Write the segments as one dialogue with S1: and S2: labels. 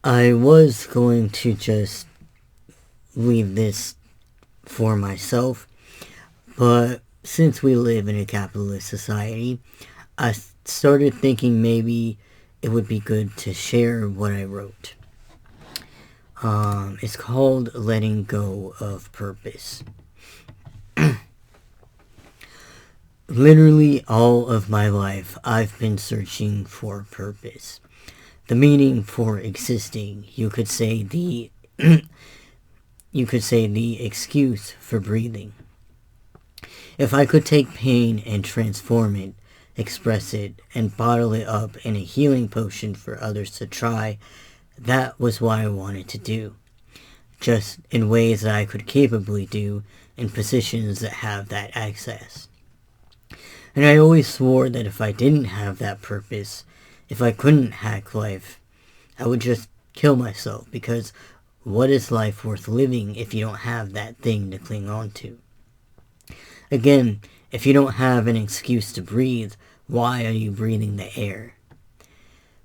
S1: I was going to just leave this for myself, but since we live in a capitalist society, I started thinking maybe it would be good to share what I wrote. It's called Letting Go of Purpose. Literally all of my life, I've been searching for purpose. The meaning for existing. You could say the excuse for breathing. If I could take pain and transform it, express it, and bottle it up in a healing potion for others to try, that was what I wanted to do. Just in ways that I could capably do in positions that have that access. And I always swore that if I didn't have that purpose, if I couldn't hack life, I would just kill myself, because what is life worth living if you don't have that thing to cling on to? Again, if you don't have an excuse to breathe, why are you breathing the air?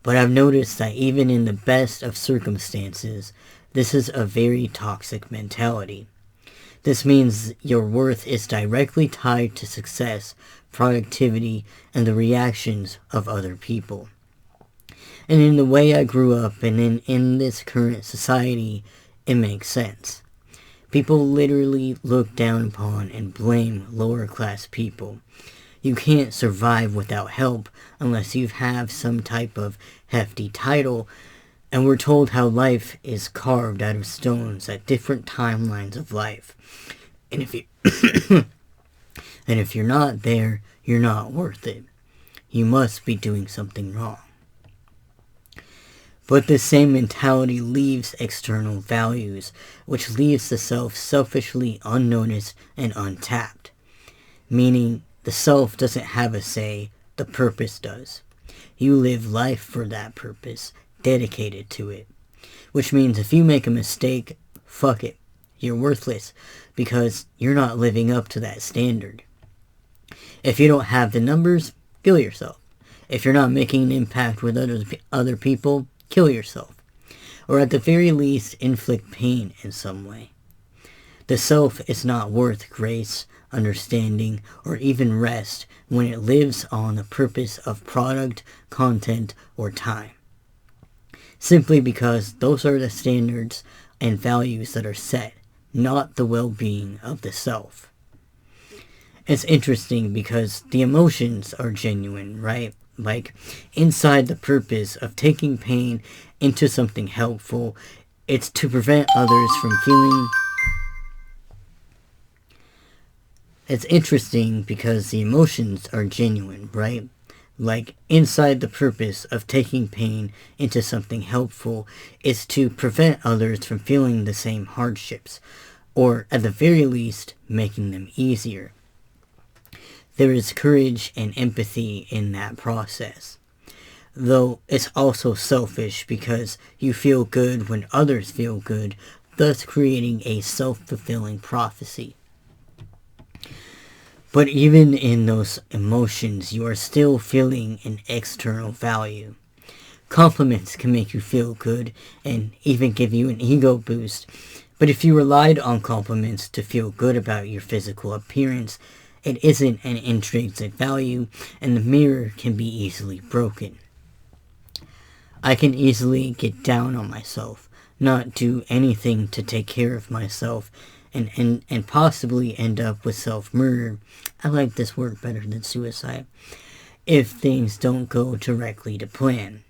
S1: But I've noticed that even in the best of circumstances, this is a very toxic mentality. This means your worth is directly tied to success, productivity, and the reactions of other people. And in the way I grew up and in this current society, it makes sense. People literally look down upon and blame lower class people. You can't survive without help unless you have some type of hefty title, and we're told how life is carved out of stones at different timelines of life. And if you're not there, you're not worth it. You must be doing something wrong. But this same mentality leaves external values, which leaves the self selfishly unnoticed and untapped. Meaning, the self doesn't have a say, the purpose does. You live life for that purpose, dedicated to it. Which means if you make a mistake, fuck it. You're worthless, because you're not living up to that standard. If you don't have the numbers, kill yourself. If you're not making an impact with other people, kill yourself. Or at the very least, inflict pain in some way. The self is not worth grace, understanding, or even rest when it lives on the purpose of product, content, or time. Simply because those are the standards and values that are set, not the well-being of the self. It's interesting because the emotions are genuine, right? Like, inside the purpose of taking pain into something helpful, it's to prevent others from feeling... It's interesting because the emotions are genuine, right? Like, inside the purpose of taking pain into something helpful is to prevent others from feeling the same hardships, or at the very least, making them easier. There is courage and empathy in that process. Though it's also selfish because you feel good when others feel good, thus creating a self-fulfilling prophecy. But even in those emotions, you are still feeling an external value. Compliments can make you feel good and even give you an ego boost. But if you relied on compliments to feel good about your physical appearance, it isn't an intrinsic value, and the mirror can be easily broken. I can easily get down on myself, not do anything to take care of myself, and possibly end up with self-murder. I like this word better than suicide, if things don't go directly to plan.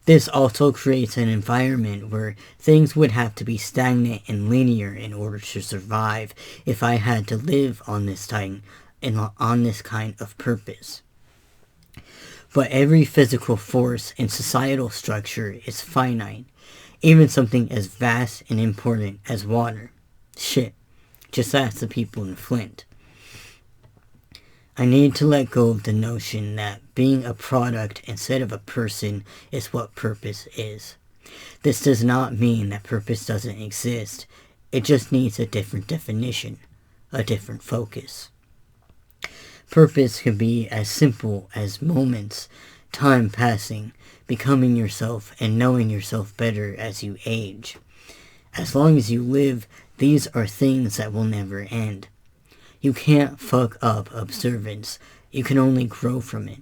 S1: This also creates an environment where things would have to be stagnant and linear in order to survive if I had to live on this kind of purpose. But every physical force and societal structure is finite, even something as vast and important as water. Shit, just ask the people in Flint. I need to let go of the notion that being a product instead of a person is what purpose is. This does not mean that purpose doesn't exist. It just needs a different definition, a different focus. Purpose can be as simple as moments time passing, becoming yourself, and knowing yourself better as you age. As long as you live, these are things that will never end. You can't fuck up observance. You can only grow from it.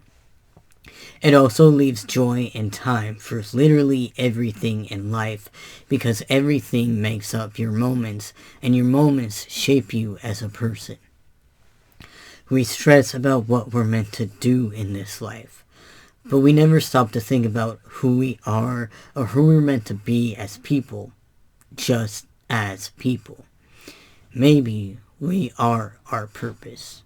S1: It also leaves joy and time for literally everything in life, because everything makes up your moments, and your moments shape you as a person. We stress about what we're meant to do in this life, but we never stop to think about who we are or who we're meant to be as people, just as people. Maybe we are our purpose.